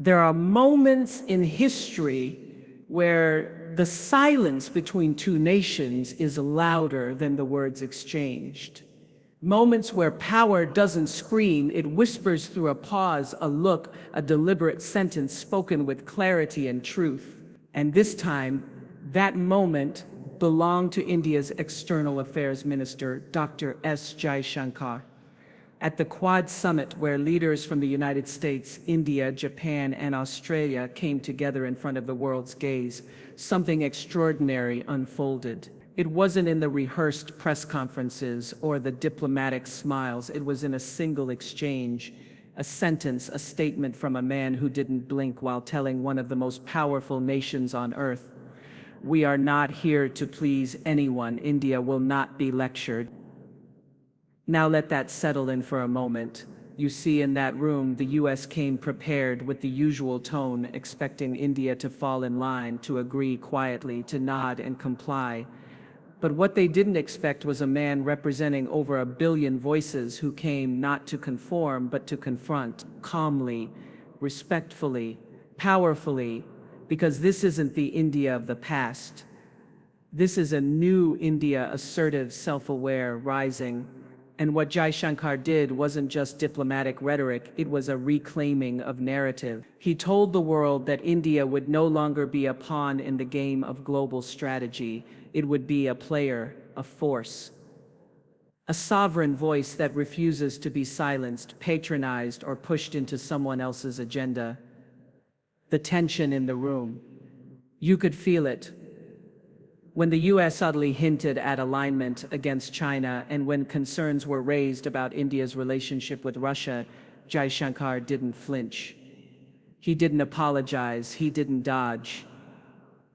There are moments in history where the silence between two nations is louder than the words exchanged. Moments where power doesn't scream, it whispers through a pause, a look, a deliberate sentence spoken with clarity and truth. And this time, that moment belonged to India's External Affairs Minister, Dr. S. Jaishankar. At the Quad Summit, where leaders from the United States, India, Japan, and Australia came together in front of the world's gaze, something extraordinary unfolded. It wasn't in the rehearsed press conferences or the diplomatic smiles. It was in a single exchange, a sentence, a statement from a man who didn't blink while telling one of the most powerful nations on earth, "We are not here to please anyone. India will not be lectured." Now let that settle in for a moment. You see, in that room, the U.S. came prepared with the usual tone, expecting India to fall in line, to agree quietly, to nod and comply. But what they didn't expect was a man representing over 1 billion voices who came not to conform, but to confront, calmly, respectfully, powerfully, because this isn't the India of the past. This is a new India, assertive, self-aware, rising. And what Jaishankar did wasn't just diplomatic rhetoric, it was a reclaiming of narrative. He told the world that India would no longer be a pawn in the game of global strategy. It would be a player, a force, a sovereign voice that refuses to be silenced, patronized, or pushed into someone else's agenda. The tension in the room. You could feel it. When the U.S. subtly hinted at alignment against China, and when concerns were raised about India's relationship with Russia, Jaishankar didn't flinch. He didn't apologize, he didn't dodge.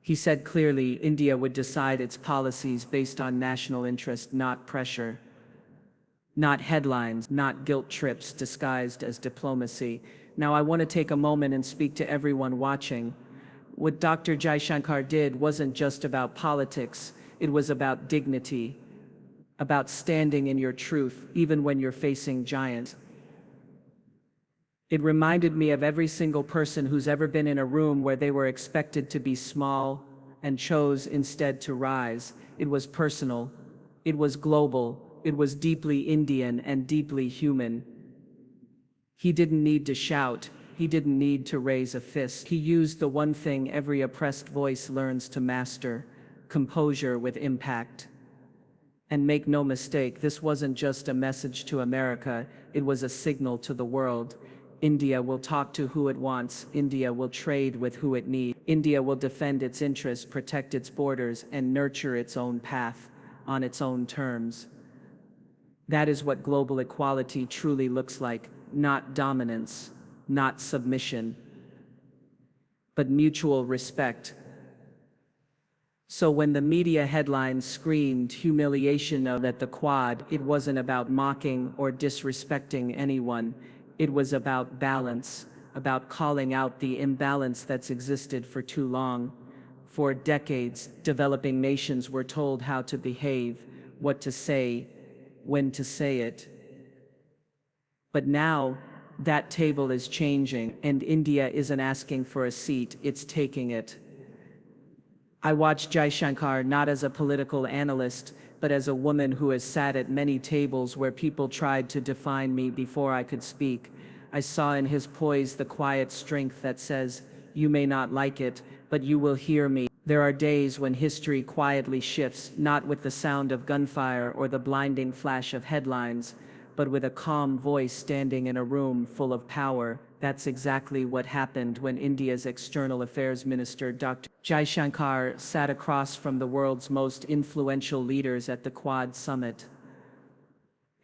He said clearly India would decide its policies based on national interest, not pressure. Not headlines, not guilt trips disguised as diplomacy. Now I want to take a moment and speak to everyone watching. What Dr. Jaishankar did wasn't just about politics, it was about dignity, about standing in your truth, even when you're facing giants. It reminded me of every single person who's ever been in a room where they were expected to be small and chose instead to rise. It was personal, it was global, it was deeply Indian and deeply human. He didn't need to shout. He didn't need to raise a fist. He used the one thing every oppressed voice learns to master: composure with impact. And make no mistake, this wasn't just a message to America, it was a signal to the world. India will talk to who it wants. India will trade with who it needs. India will defend its interests, protect its borders, and nurture its own path on its own terms. That is what global equality truly looks like, not dominance, not submission, but mutual respect. So when the media headlines screamed humiliation at the Quad, it wasn't about mocking or disrespecting anyone. It was about balance, about calling out the imbalance that's existed for too long. For decades, developing nations were told how to behave, what to say, when to say it. But now, that table is changing, and India isn't asking for a seat, it's taking it. I watched Jaishankar not as a political analyst, but as a woman who has sat at many tables where people tried to define me before I could speak. I saw in his poise the quiet strength that says, "You may not like it, but you will hear me." There are days when history quietly shifts, not with the sound of gunfire or the blinding flash of headlines, but with a calm voice standing in a room full of power. That's exactly what happened when India's External Affairs Minister Dr. Jaishankar sat across from the world's most influential leaders at the Quad Summit.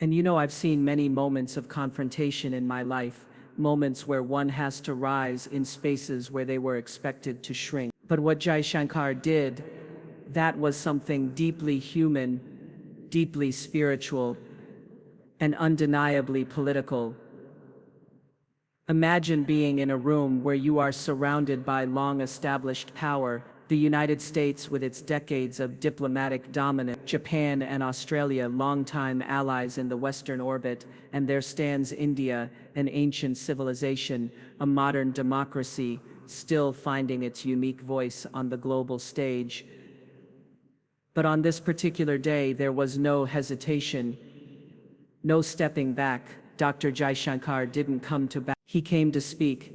And you know, I've seen many moments of confrontation in my life, moments where one has to rise in spaces where they were expected to shrink. But what Jaishankar did, that was something deeply human, deeply spiritual, and undeniably political. Imagine being in a room where you are surrounded by long-established power, The United States, with its decades of diplomatic dominance, Japan and Australia, longtime allies in the Western orbit, and there stands India, an ancient civilization, a modern democracy, still finding its unique voice on the global stage. But on this particular day, there was no hesitation, no stepping back. Dr. Jaishankar didn't come to back. He came to speak.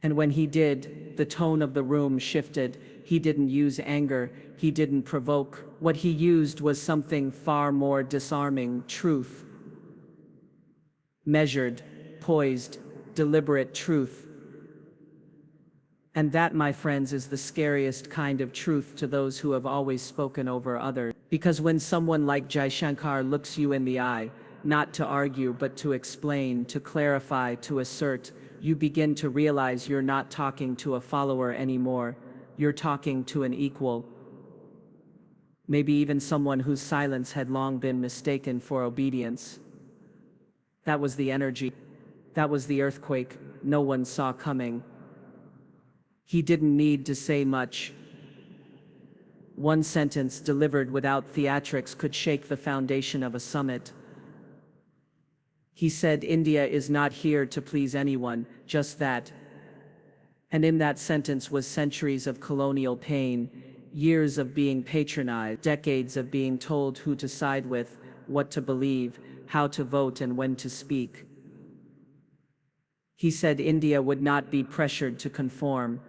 And when he did, the tone of the room shifted. He didn't use anger. He didn't provoke. What he used was something far more disarming: truth. Measured, poised, deliberate truth. And that, my friends, is the scariest kind of truth to those who have always spoken over others. Because when someone like Jaishankar looks you in the eye, not to argue but to explain, to clarify, to assert, you begin to realize you're not talking to a follower anymore. You're talking to an equal. Maybe even someone whose silence had long been mistaken for obedience. That was the energy. That was the earthquake no one saw coming. He didn't need to say much. One sentence delivered without theatrics could shake the foundation of a summit. He said, "India is not here to please anyone, just that." And in that sentence was centuries of colonial pain, years of being patronized, decades of being told who to side with, what to believe, how to vote, and when to speak. He said India would not be pressured to conform.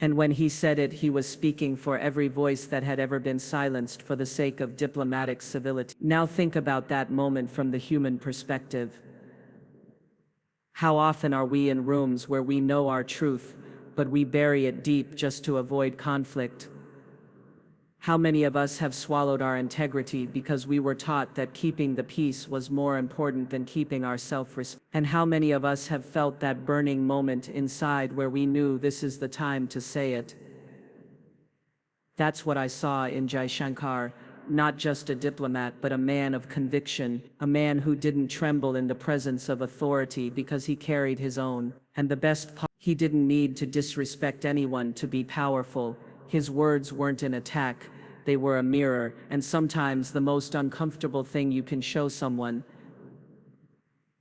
And when he said it, he was speaking for every voice that had ever been silenced for the sake of diplomatic civility. Now think about that moment from the human perspective. How often are we in rooms where we know our truth, but we bury it deep just to avoid conflict? How many of us have swallowed our integrity because we were taught that keeping the peace was more important than keeping our self-respect? And how many of us have felt that burning moment inside where we knew this is the time to say it? That's what I saw in Jaishankar, not just a diplomat, but a man of conviction, a man who didn't tremble in the presence of authority because he carried his own. And the best part, he didn't need to disrespect anyone to be powerful. His words weren't an attack, they were a mirror, and sometimes the most uncomfortable thing you can show someone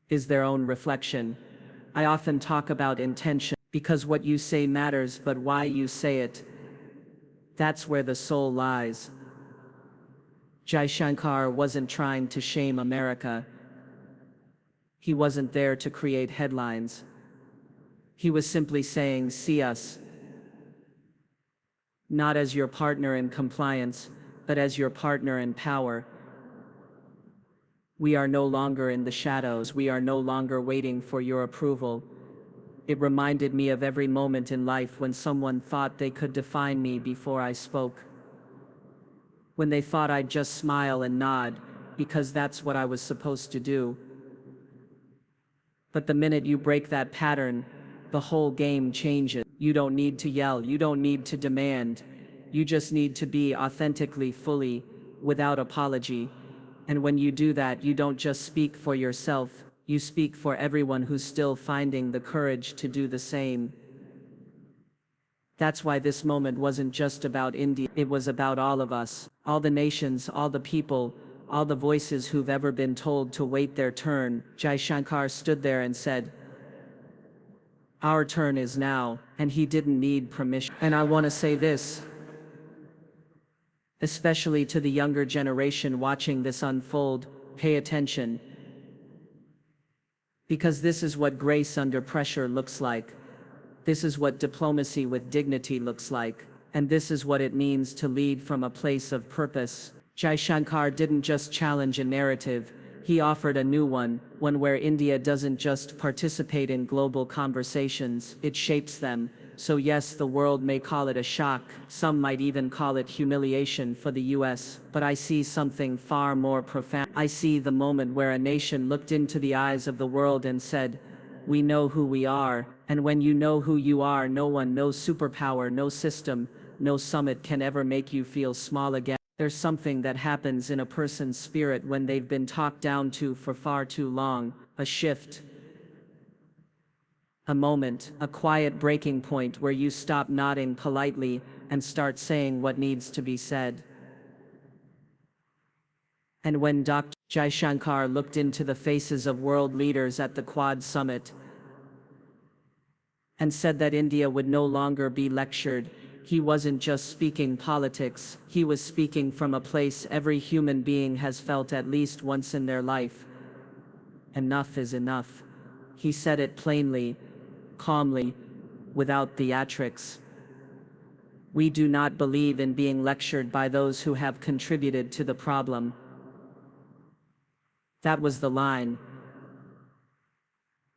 is their own reflection. I often talk about intention, because what you say matters, but why you say it, that's where the soul lies. Jaishankar wasn't trying to shame America. He wasn't there to create headlines. He was simply saying, see us. Not as your partner in compliance, but as your partner in power. We are no longer in the shadows. We are no longer waiting for your approval. It reminded me of every moment in life when someone thought they could define me before I spoke. When they thought I'd just smile and nod, because that's what I was supposed to do. But the minute you break that pattern, the whole game changes. You don't need to yell, you don't need to demand. You just need to be authentically, fully, without apology. And when you do that, you don't just speak for yourself, you speak for everyone who's still finding the courage to do the same. That's why this moment wasn't just about India, it was about all of us, all the nations, all the people, all the voices who've ever been told to wait their turn. Jaishankar stood there and said, our turn is now, and he didn't need permission. And I want to say this, especially to the younger generation watching this unfold, pay attention. Because this is what grace under pressure looks like. This is what diplomacy with dignity looks like. And this is what it means to lead from a place of purpose. Jaishankar didn't just challenge a narrative, he offered a new one where India doesn't just participate in global conversations, it shapes them. So yes, the world may call it a shock, some might even call it humiliation for the US, but I see something far more profound. I see the moment where a nation looked into the eyes of the world and said, we know who we are, and when you know who you are, no one, no superpower, no system, no summit can ever make you feel small again. There's something that happens in a person's spirit when they've been talked down to for far too long, a shift. A moment, a quiet breaking point where you stop nodding politely and start saying what needs to be said. And when Dr. Jaishankar looked into the faces of world leaders at the Quad Summit and said that India would no longer be lectured, he wasn't just speaking politics, he was speaking from a place every human being has felt at least once in their life. Enough is enough. He said it plainly, calmly, without theatrics. We do not believe in being lectured by those who have contributed to the problem. That was the line.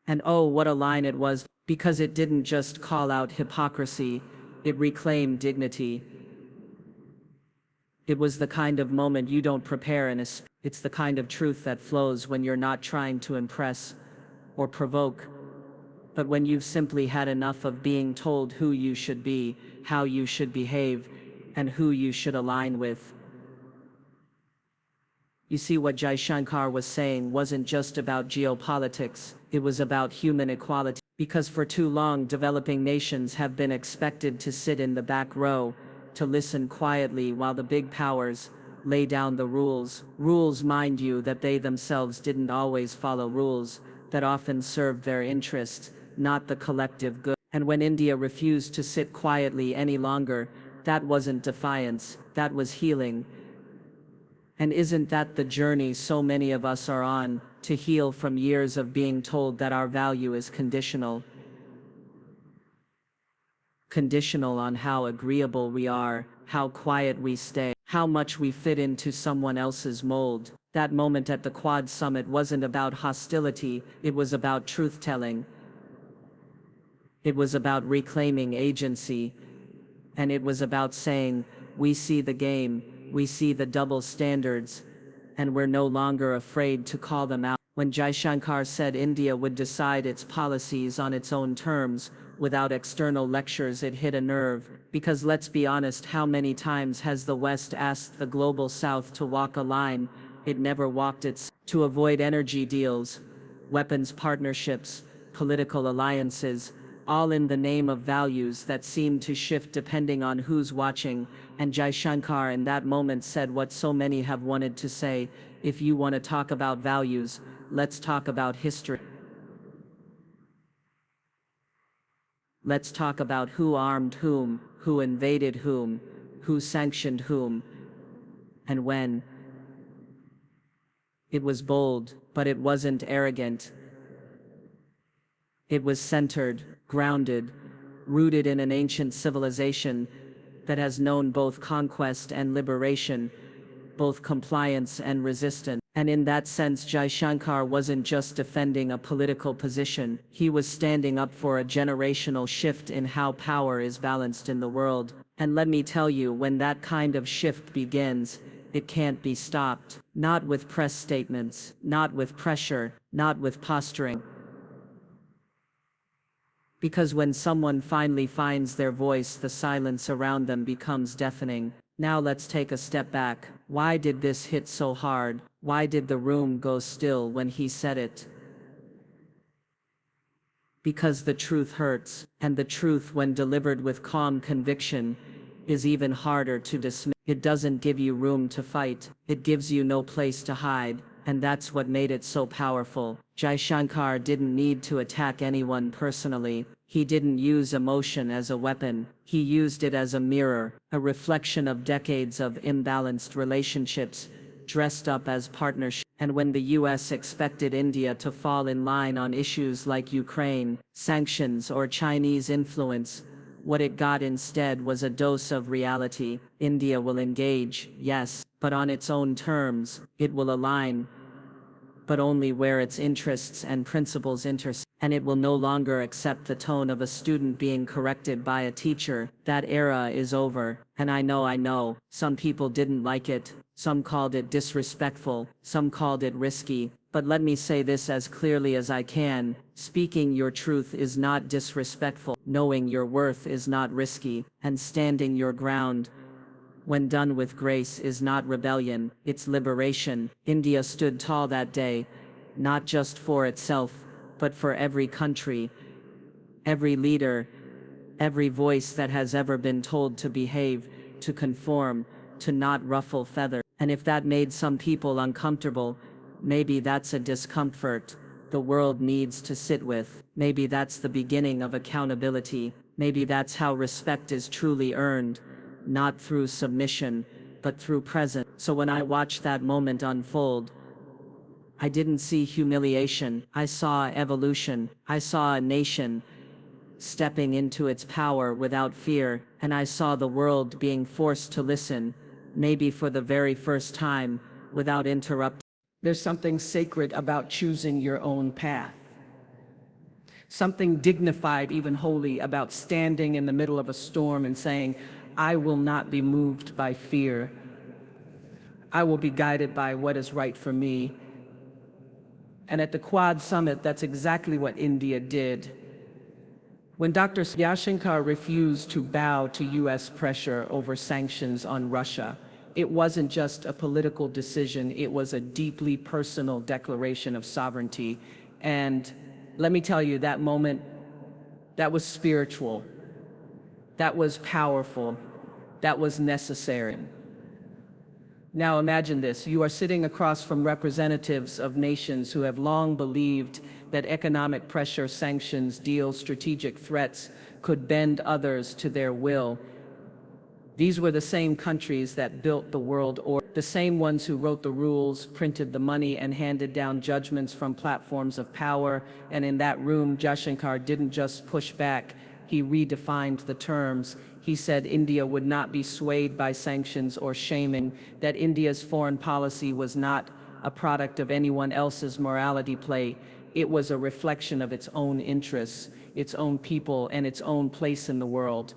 And oh, what a line it was, because it didn't just call out hypocrisy, it reclaimed dignity. It was the kind of moment you don't prepare in a speech. It's the kind of truth that flows when you're not trying to impress or provoke, but when you've simply had enough of being told who you should be, how you should behave, and who you should align with. You see, what Jaishankar was saying wasn't just about geopolitics, it was about human equality. Because for too long, developing nations have been expected to sit in the back row, to listen quietly while the big powers lay down the rules. Rules, mind you, that they themselves didn't always follow, rules that often served their interests, not the collective good. And when India refused to sit quietly any longer, that wasn't defiance, that was healing. And isn't that the journey so many of us are on, to heal from years of being told that our value is conditional? Conditional on how agreeable we are, how quiet we stay, how much we fit into someone else's mold. That moment at the Quad Summit wasn't about hostility, it was about truth-telling. It was about reclaiming agency. And it was about saying, we see the game, we see the double standards, and we're no longer afraid to call them out. When Jaishankar said India would decide its policies on its own terms, without external lectures, it hit a nerve. Because let's be honest, how many times has the West asked the global South to walk a line it never walked to avoid energy deals, weapons partnerships, political alliances, all in the name of values that seem to shift depending on who's watching? And Jaishankar in that moment said what so many have wanted to say: if you want to talk about values, let's talk about history. Let's talk about who armed whom, who invaded whom, who sanctioned whom, and when. It was bold, but it wasn't arrogant. It was centered, grounded, rooted in an ancient civilization that has known both conquest and liberation, both compliance and resistance. And in that sense, Jaishankar wasn't just defending a political position, he was standing up for a generational shift in how power is balanced in the world. And let me tell you, when that kind of shift begins, it can't be stopped. Not with press statements, not with pressure, not with posturing. Because when someone finally finds their voice, the silence around them becomes deafening. Now let's take a step back. Why did this hit so hard? Why did the room go still when he said it? Because the truth hurts, and the truth, when delivered with calm conviction, is even harder to dismiss. It doesn't give you room to fight, it gives you no place to hide, and that's what made it so powerful. Jaishankar didn't need to attack anyone personally. He didn't use emotion as a weapon. He used it as a mirror, a reflection of decades of imbalanced relationships, dressed up as partnership. And when the US expected India to fall in line on issues like Ukraine, sanctions, or Chinese influence, what it got instead was a dose of reality. India will engage, yes, but on its own terms. It will align, but only where its interests and principles intersect. And it will no longer accept the tone of a student being corrected by a teacher. That era is over. And I know, some people didn't like it. Some called it disrespectful. Some called it risky. But let me say this as clearly as I can: speaking your truth is not disrespectful. Knowing your worth is not risky. And standing your ground, when done with grace, is not rebellion, it's liberation. India stood tall that day, not just for itself, but for every country, Every leader, every voice that has ever been told to behave, to conform, to not ruffle feathers. And if that made some people uncomfortable, maybe that's a discomfort the world needs to sit with. Maybe that's the beginning of accountability. Maybe that's how respect is truly earned, not through submission, but through presence. So when I watched that moment unfold, I didn't see humiliation. I saw evolution. I saw a nation stepping into its power without fear, and I saw the world being forced to listen, maybe for the very first time, without interrupting. There's something sacred about choosing your own path. Something dignified, even holy, about standing in the middle of a storm and saying, I will not be moved by fear. I will be guided by what is right for me. And at the Quad Summit, that's exactly what India did. When Dr. Jaishankar refused to bow to U.S. pressure over sanctions on Russia, it wasn't just a political decision, it was a deeply personal declaration of sovereignty. And let me tell you, that moment, that was spiritual, that was powerful, that was necessary. Now imagine this, you are sitting across from representatives of nations who have long believed that economic pressure, sanctions, deals, strategic threats could bend others to their will. These were the same countries that built the world order, the same ones who wrote the rules, printed the money, and handed down judgments from platforms of power. And in that room, Jaishankar didn't just push back, he redefined the terms. He said India would not be swayed by sanctions or shaming, that India's foreign policy was not a product of anyone else's morality play. It was a reflection of its own interests, its own people, and its own place in the world.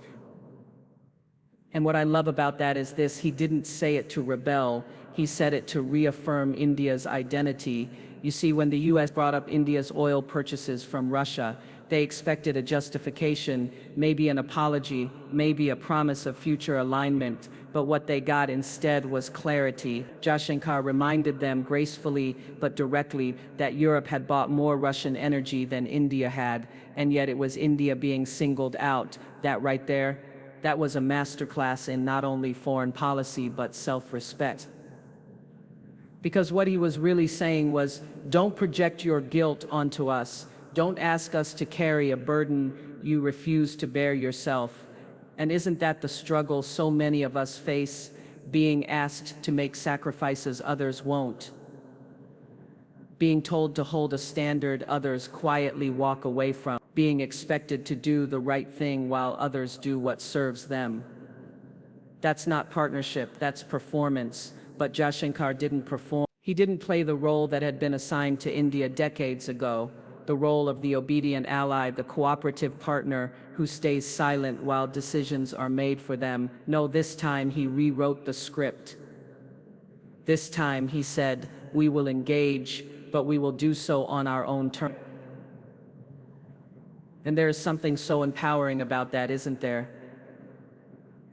And what I love about that is this, he didn't say it to rebel, he said it to reaffirm India's identity. You see, when the US brought up India's oil purchases from Russia, they expected a justification, maybe an apology, maybe a promise of future alignment, but what they got instead was clarity. Jaishankar reminded them gracefully but directly that Europe had bought more Russian energy than India had, and yet it was India being singled out. That right there, that was a masterclass in not only foreign policy but self-respect. Because what he was really saying was, don't project your guilt onto us. Don't ask us to carry a burden you refuse to bear yourself. And isn't that the struggle so many of us face, being asked to make sacrifices others won't? Being told to hold a standard others quietly walk away from, being expected to do the right thing while others do what serves them. That's not partnership, that's performance. But Jaishankar didn't perform. He didn't play the role that had been assigned to India decades ago, the role of the obedient ally, the cooperative partner who stays silent while decisions are made for them. No, this time he rewrote the script. This time he said, we will engage, but we will do so on our own terms. And there is something so empowering about that, isn't there?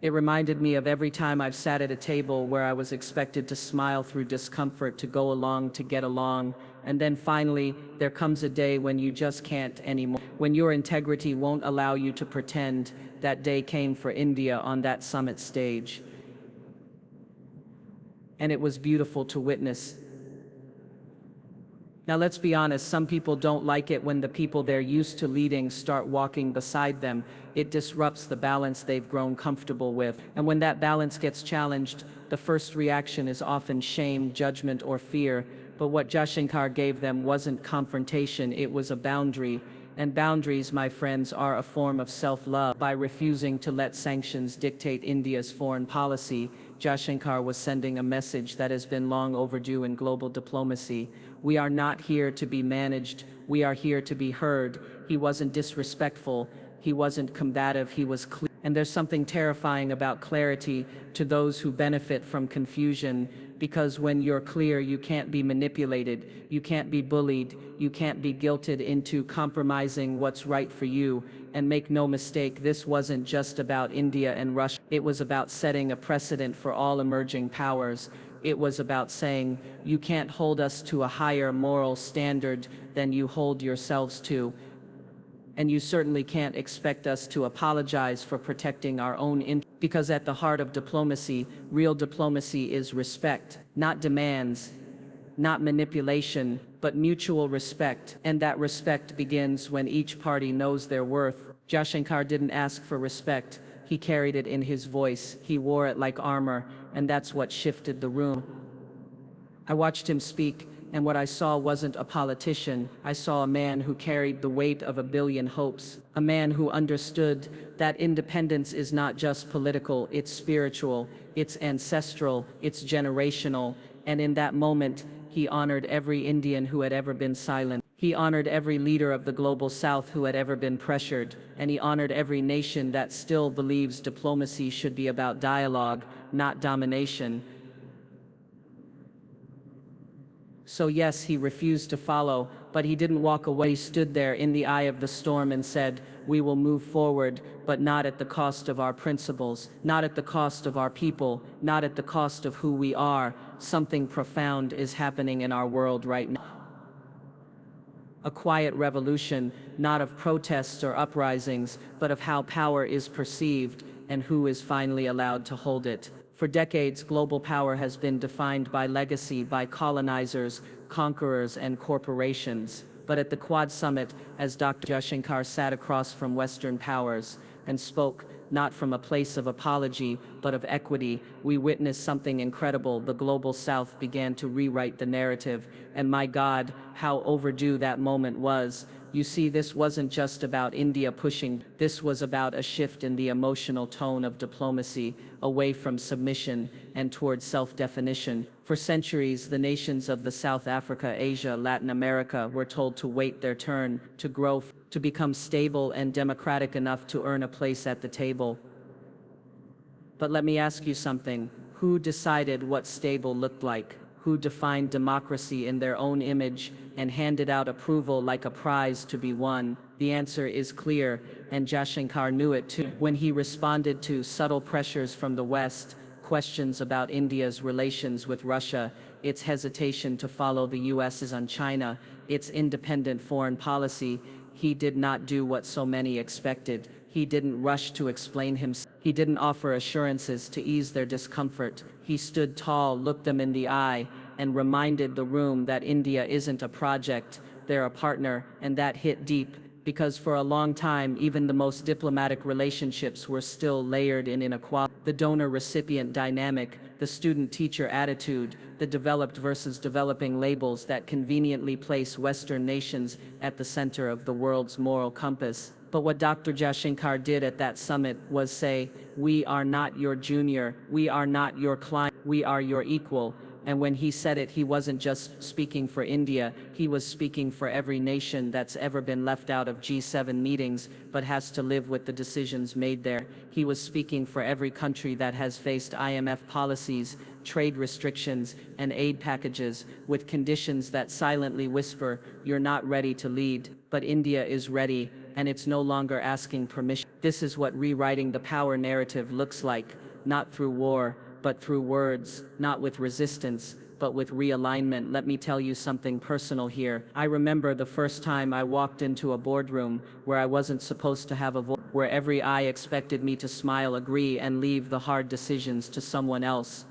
It reminded me of every time I've sat at a table where I was expected to smile through discomfort, to go along, to get along, and then finally there comes a day when you just can't anymore, when your integrity won't allow you to pretend. That day came for India on that summit stage. And it was beautiful to witness. Now let's be honest, some people don't like it when the people they're used to leading start walking beside them. It disrupts the balance they've grown comfortable with. And when that balance gets challenged, the first reaction is often shame, judgment, or fear. But what Jaishankar gave them wasn't confrontation, it was a boundary. And boundaries, my friends, are a form of self-love. By refusing to let sanctions dictate India's foreign policy, Jaishankar was sending a message that has been long overdue in global diplomacy. We are not here to be managed, we are here to be heard. He wasn't disrespectful, he wasn't combative, he was clear. And there's something terrifying about clarity to those who benefit from confusion, because when you're clear, you can't be manipulated, you can't be bullied, you can't be guilted into compromising what's right for you. And make no mistake, this wasn't just about India and Russia. It was about setting a precedent for all emerging powers. It was about saying, you can't hold us to a higher moral standard than you hold yourselves to. And you certainly can't expect us to apologize for protecting our own interests, because at the heart of diplomacy, real diplomacy is respect, not demands, not manipulation, but mutual respect. And that respect begins when each party knows their worth. Jaishankar didn't ask for respect. He carried it in his voice. He wore it like armor, and that's what shifted the room. I watched him speak, and what I saw wasn't a politician. I saw a man who carried the weight of 1,000,000,000 hopes, a man who understood that independence is not just political, it's spiritual, it's ancestral, it's generational, and in that moment, he honored every Indian who had ever been silent. He honored every leader of the global South who had ever been pressured, and he honored every nation that still believes diplomacy should be about dialogue, not domination. So yes, he refused to follow, but he didn't walk away. He stood there in the eye of the storm and said, "We will move forward, but not at the cost of our principles, not at the cost of our people, not at the cost of who we are." Something profound is happening in our world right now. A quiet revolution, not of protests or uprisings, but of how power is perceived and who is finally allowed to hold it. For decades, global power has been defined by legacy, by colonizers, conquerors, and corporations. But at the Quad Summit, as Dr. Jaishankar sat across from Western powers and spoke, not from a place of apology, but of equity, we witnessed something incredible. The global South began to rewrite the narrative, and my God, how overdue that moment was. You see, this wasn't just about India pushing, this was about a shift in the emotional tone of diplomacy, away from submission and toward self-definition. For centuries, the nations of the South Africa, Asia, Latin America were told to wait their turn, to grow, to become stable and democratic enough to earn a place at the table. But let me ask you something. Who decided what stable looked like? Who defined democracy in their own image and handed out approval like a prize to be won? The answer is clear, and Jaishankar knew it too. When he responded to subtle pressures from the West, questions about India's relations with Russia, its hesitation to follow the U.S. on China, its independent foreign policy, he did not do what so many expected. He didn't rush to explain himself. He didn't offer assurances to ease their discomfort. He stood tall, looked them in the eye, and reminded the room that India isn't a project, they're a partner, and that hit deep, because for a long time, even the most diplomatic relationships were still layered in inequality. The donor-recipient dynamic, the student-teacher attitude, the developed versus developing labels that conveniently place Western nations at the center of the world's moral compass. But what Dr. Jaishankar did at that summit was say, "We are not your junior, we are not your client, we are your equal." And when he said it, he wasn't just speaking for India, he was speaking for every nation that's ever been left out of G7 meetings, but has to live with the decisions made there. He was speaking for every country that has faced IMF policies, trade restrictions, and aid packages, with conditions that silently whisper, "You're not ready to lead." But India is ready, and it's no longer asking permission. This is what rewriting the power narrative looks like, not through war, but through words, not with resistance, but with realignment. Let me tell you something personal here. I remember the first time I walked into a boardroom where I wasn't supposed to have a voice, where every eye expected me to smile, agree, and leave the hard decisions to someone else.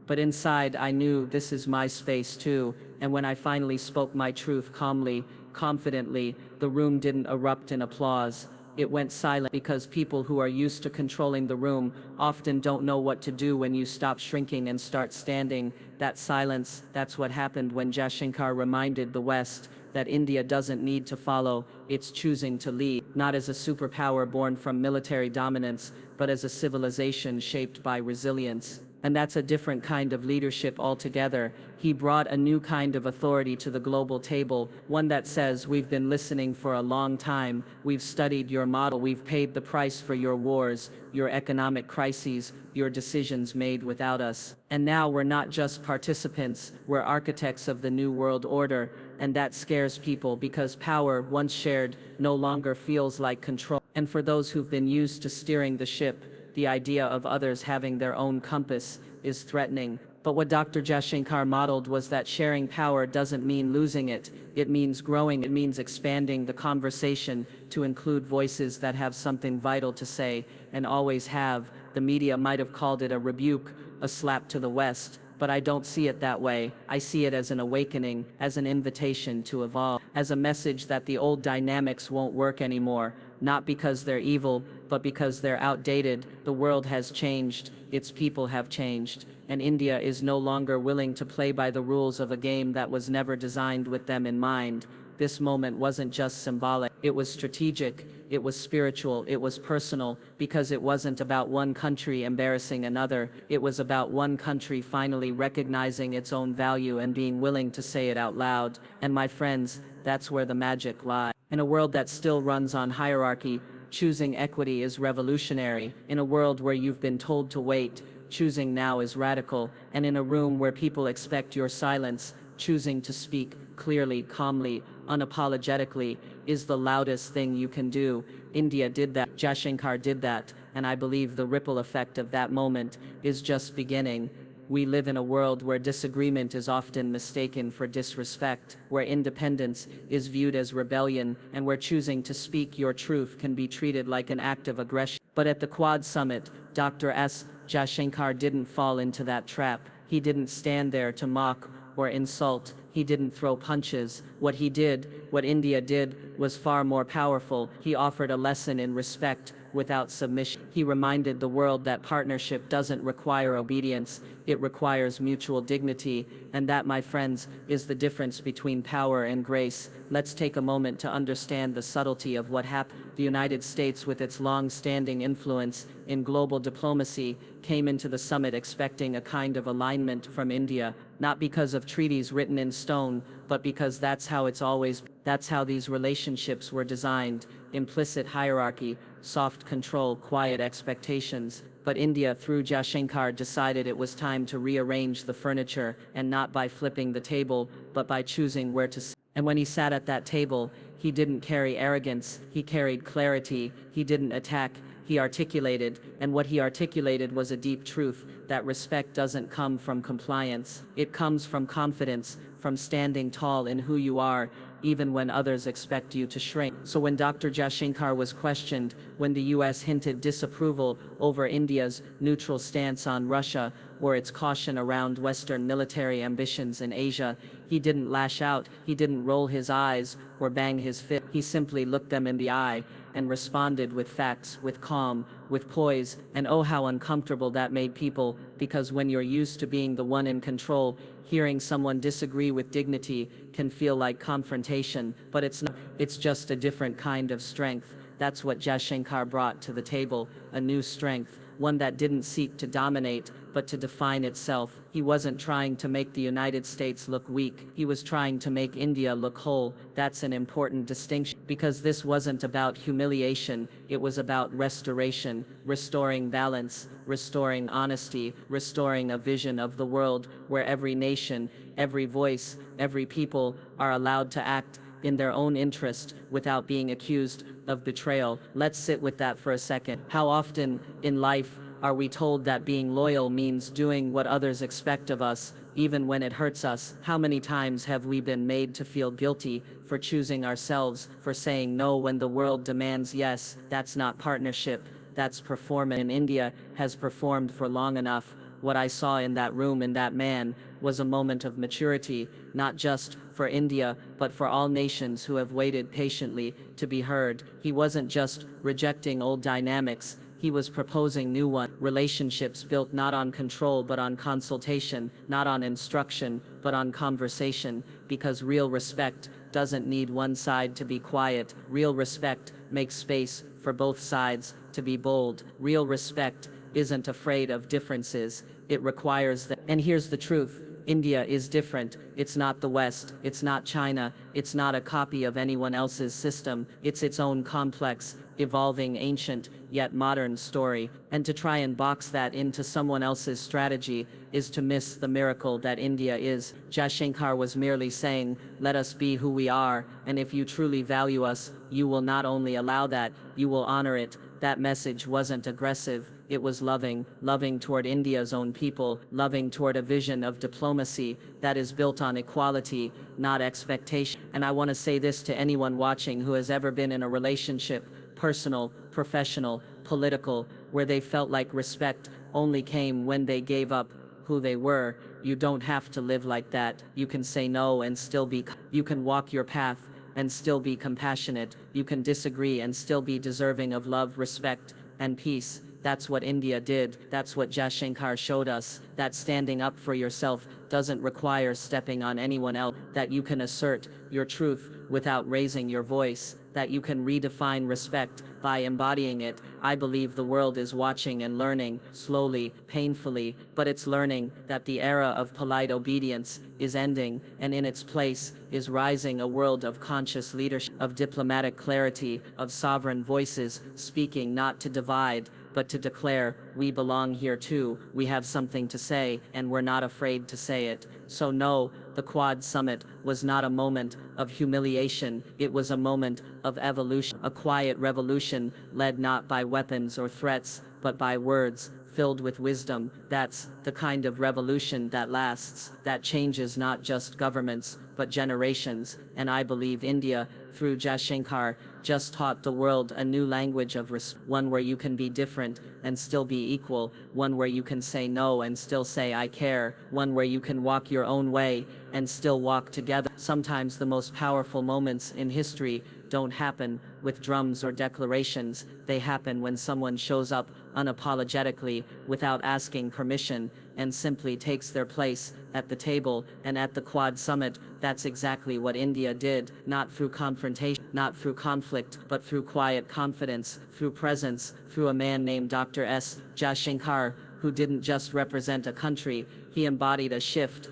But inside, I knew this is my space too, and when I finally spoke my truth calmly, confidently, the room didn't erupt in applause. It went silent, because people who are used to controlling the room often don't know what to do when you stop shrinking and start standing. That silence, that's what happened when Jaishankar reminded the West that India doesn't need to follow, it's choosing to lead, not as a superpower born from military dominance, but as a civilization shaped by resilience. And that's a different kind of leadership altogether. He brought a new kind of authority to the global table, one that says, "We've been listening for a long time, we've studied your model, we've paid the price for your wars, your economic crises, your decisions made without us. And now we're not just participants, we're architects of the new world order." And that scares people, because power, once shared, no longer feels like control. And for those who've been used to steering the ship, the idea of others having their own compass is threatening. But what Dr. Jaishankar modeled was that sharing power doesn't mean losing it. It means growing, it means expanding the conversation to include voices that have something vital to say and always have. The media might have called it a rebuke, a slap to the West, but I don't see it that way. I see it as an awakening, as an invitation to evolve, as a message that the old dynamics won't work anymore, not because they're evil, but because they're outdated. The world has changed, its people have changed, and India is no longer willing to play by the rules of a game that was never designed with them in mind. This moment wasn't just symbolic, it was strategic, it was spiritual, it was personal, because it wasn't about one country embarrassing another, it was about one country finally recognizing its own value and being willing to say it out loud. And my friends, that's where the magic lies. In a world that still runs on hierarchy, choosing equity is revolutionary. In a world where you've been told to wait, choosing now is radical. And in a room where people expect your silence, choosing to speak clearly, calmly, unapologetically is the loudest thing you can do. India did that, Jaishankar did that, and I believe the ripple effect of that moment is just beginning. We live in a world where disagreement is often mistaken for disrespect, where independence is viewed as rebellion, and where choosing to speak your truth can be treated like an act of aggression. But at the Quad Summit, Dr. S. Jaishankar didn't fall into that trap. He didn't stand there to mock or insult. He didn't throw punches. What he did, what India did, was far more powerful. He offered a lesson in respect without submission. He reminded the world that partnership doesn't require obedience, it requires mutual dignity, and that, my friends, is the difference between power and grace. Let's take a moment to understand the subtlety of what happened. The United States, with its long-standing influence in global diplomacy, came into the summit expecting a kind of alignment from India, not because of treaties written in stone, but because that's how these relationships were designed. Implicit hierarchy, soft control, quiet expectations. But India, through Jaishankar, decided it was time to rearrange the furniture, and not by flipping the table, but by choosing where to sit. And when he sat at that table, he didn't carry arrogance, he carried clarity. He didn't attack, he articulated, and what he articulated was a deep truth, that respect doesn't come from compliance. It comes from confidence, from standing tall in who you are, even when others expect you to shrink. So when Dr. Jaishankar was questioned, when the U.S. hinted disapproval over India's neutral stance on Russia or its caution around Western military ambitions in Asia, he didn't lash out, he didn't roll his eyes or bang his fist. He simply looked them in the eye and responded with facts, with calm, with poise, and oh how uncomfortable that made people, because when you're used to being the one in control, hearing someone disagree with dignity can feel like confrontation, but it's not. It's just a different kind of strength. That's what Jaishankar brought to the table, a new strength, one that didn't seek to dominate, but to define itself. He wasn't trying to make the United States look weak, he was trying to make India look whole. That's an important distinction, because this wasn't about humiliation, it was about restoration, restoring balance, restoring honesty, restoring a vision of the world where every nation, every voice, every people are allowed to act in their own interest without being accused of betrayal. Let's sit with that for a second. How often in life are we told that being loyal means doing what others expect of us, even when it hurts us? How many times have we been made to feel guilty for choosing ourselves, for saying no when the world demands yes? That's not partnership, that's performance. And India has performed for long enough. What I saw in that room, in that man, was a moment of maturity, not just for India, but for all nations who have waited patiently to be heard. He wasn't just rejecting old dynamics, he was proposing new ones. Relationships built not on control but on consultation, not on instruction but on conversation, because real respect doesn't need one side to be quiet. Real respect makes space for both sides to be bold. Real respect isn't afraid of differences, it requires them. And here's the truth, India is different. It's not the West, it's not China, It's not a copy of anyone else's system, it's its own complex, evolving, ancient, yet modern story. And to try and box that into someone else's strategy is to miss the miracle that India is. Jaishankar was merely saying, let us be who we are, and if you truly value us, you will not only allow that, you will honor it. That message wasn't aggressive, it was loving, loving toward India's own people, loving toward a vision of diplomacy that is built on equality, not expectation. And I want to say this to anyone watching who has ever been in a relationship, personal, professional, political, where they felt like respect only came when they gave up who they were. You don't have to live like that. You can say no and still be, you can walk your path and still be compassionate. You can disagree and still be deserving of love, respect, and peace. That's what India did. That's what Jaishankar showed us. That standing up for yourself doesn't require stepping on anyone else. That you can assert your truth without raising your voice. That you can redefine respect by embodying it. I believe the world is watching and learning, slowly, painfully, but it's learning that the era of polite obedience is ending, and in its place is rising a world of conscious leadership, of diplomatic clarity, of sovereign voices, speaking not to divide, but to declare, we belong here too, we have something to say, and we're not afraid to say it. So no, the Quad Summit was not a moment of humiliation, it was a moment of evolution, a quiet revolution led not by weapons or threats, but by words, filled with wisdom. That's the kind of revolution that lasts, that changes not just governments, but generations. And I believe India, through Jaishankar, just taught the world a new language of respect, one where you can be different and still be equal, one where you can say no and still say I care, one where you can walk your own way and still walk together. Sometimes the most powerful moments in history don't happen with drums or declarations, they happen when someone shows up unapologetically, without asking permission, and simply takes their place at the table. And at the Quad Summit, that's exactly what India did, not through confrontation, not through conflict, but through quiet confidence, through presence, through a man named Dr. S. Jaishankar, who didn't just represent a country, he embodied a shift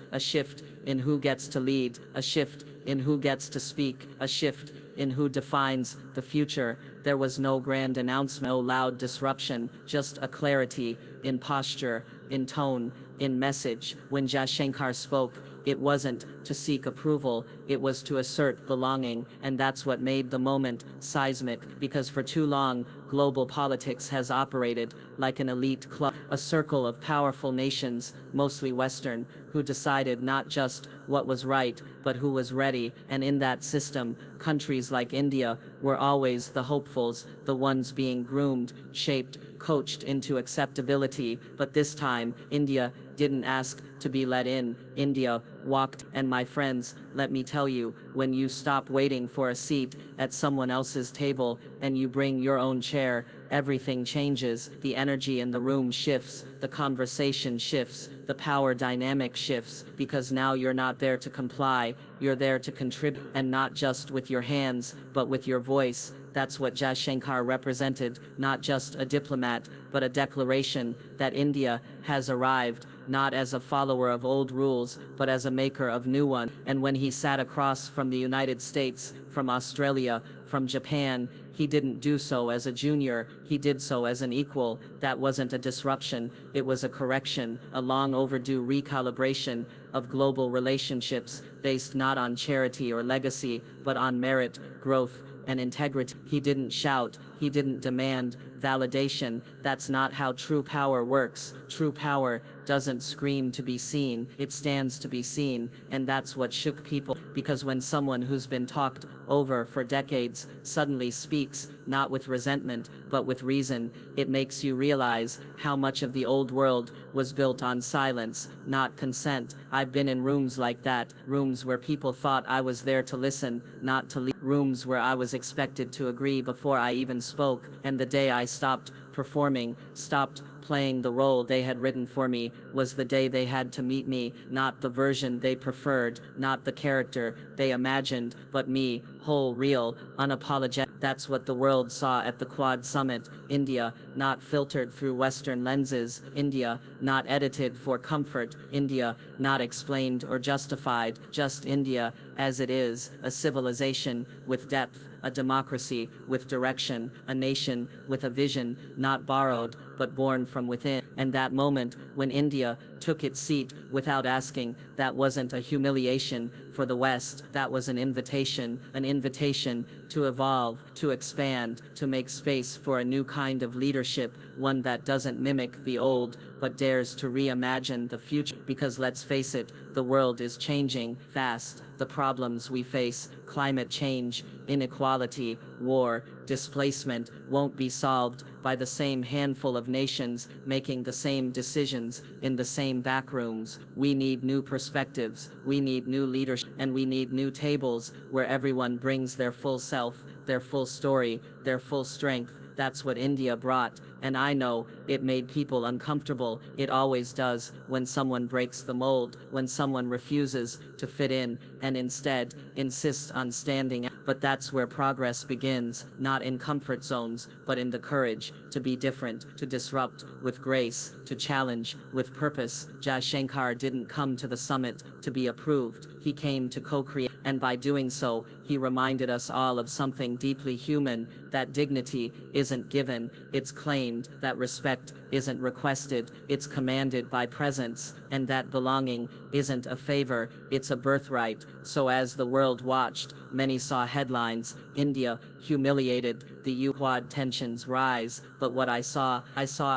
in who gets to lead, a shift in who gets to speak, a shift in who defines the future. There was no grand announcement, no loud disruption, just a clarity in posture, in tone, in message. When Jaishankar spoke, it wasn't to seek approval, it was to assert belonging, and that's what made the moment seismic, because for too long, global politics has operated like an elite club, a circle of powerful nations, mostly Western, who decided not just what was right, but who was ready. And in that system, countries like India were always the hopefuls, the ones being groomed, shaped, coached into acceptability. But this time, India didn't ask to be let in. India walked. And my friends, let me tell you, when you stop waiting for a seat at someone else's table and you bring your own chair, everything changes. The energy in the room shifts, the conversation shifts, the power dynamic shifts, because now you're not there to comply, you're there to contribute, and not just with your hands, but with your voice. That's what Jaishankar represented, not just a diplomat, but a declaration that India has arrived, not as a follower of old rules, but as a maker of new ones. And when he sat across from the United States, from Australia, from Japan, he didn't do so as a junior, he did so as an equal. That wasn't a disruption, it was a correction, a long overdue recalibration of global relationships, based not on charity or legacy, but on merit, growth, and integrity. He didn't shout, he didn't demand validation. That's not how true power works. True power doesn't scream to be seen, it stands to be seen. And that's what shook people, because when someone who's been talked over for decades suddenly speaks, not with resentment, but with reason, it makes you realize how much of the old world was built on silence, not consent. I've been in rooms like that, rooms where people thought I was there to listen, not to lead, rooms where I was expected to agree before I even spoke, and the day I stopped performing, stopped playing the role they had written for me, was the day they had to meet me, not the version they preferred, not the character they imagined, but me, whole, real, unapologetic. That's what the world saw at the Quad Summit. India, not filtered through Western lenses. India, not edited for comfort. India, not explained or justified. Just India, as it is, a civilization with depth, a democracy with direction, a nation with a vision, not borrowed, but born from within. And that moment, when India took its seat without asking, that wasn't a humiliation for the West, that was an invitation to evolve, to expand, to make space for a new kind of leadership, one that doesn't mimic the old, but dares to reimagine the future. Because let's face it, the world is changing fast. The problems we face, climate change, inequality, war, displacement, won't be solved by the same handful of nations making the same decisions in the same back rooms. We need new perspectives, we need new leadership, and we need new tables where everyone brings their full self, their full story, their full strength. That's what India brought, and I know it made people uncomfortable. It always does when someone breaks the mold, when someone refuses to fit in and instead insists on standing out. But that's where progress begins, not in comfort zones, but in the courage to be different, to disrupt with grace, to challenge with purpose. Jaishankar didn't come to the summit to be approved. He came to co-create, and by doing so, he reminded us all of something deeply human, that dignity isn't given, it's claimed, that respect isn't requested, it's commanded by presence, and that belonging isn't a favor, it's a birthright. So as the world watched, many saw headlines, India humiliated, the U-Quad tensions rise, but what I saw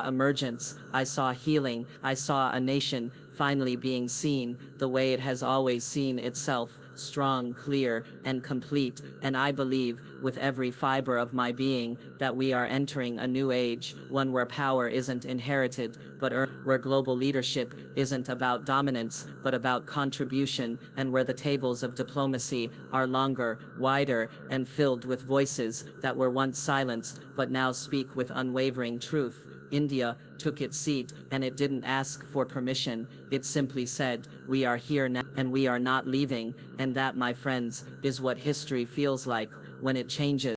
emergence, I saw healing, I saw a nation finally being seen the way it has always seen itself, strong, clear, and complete. And I believe, with every fiber of my being, that we are entering a new age, one where power isn't inherited, but earned, where global leadership isn't about dominance, but about contribution, and where the tables of diplomacy are longer, wider, and filled with voices that were once silenced, but now speak with unwavering truth. India took its seat, and it didn't ask for permission. It simply said, we are here now, and we are not leaving. And that, my friends, is what history feels like when it changes.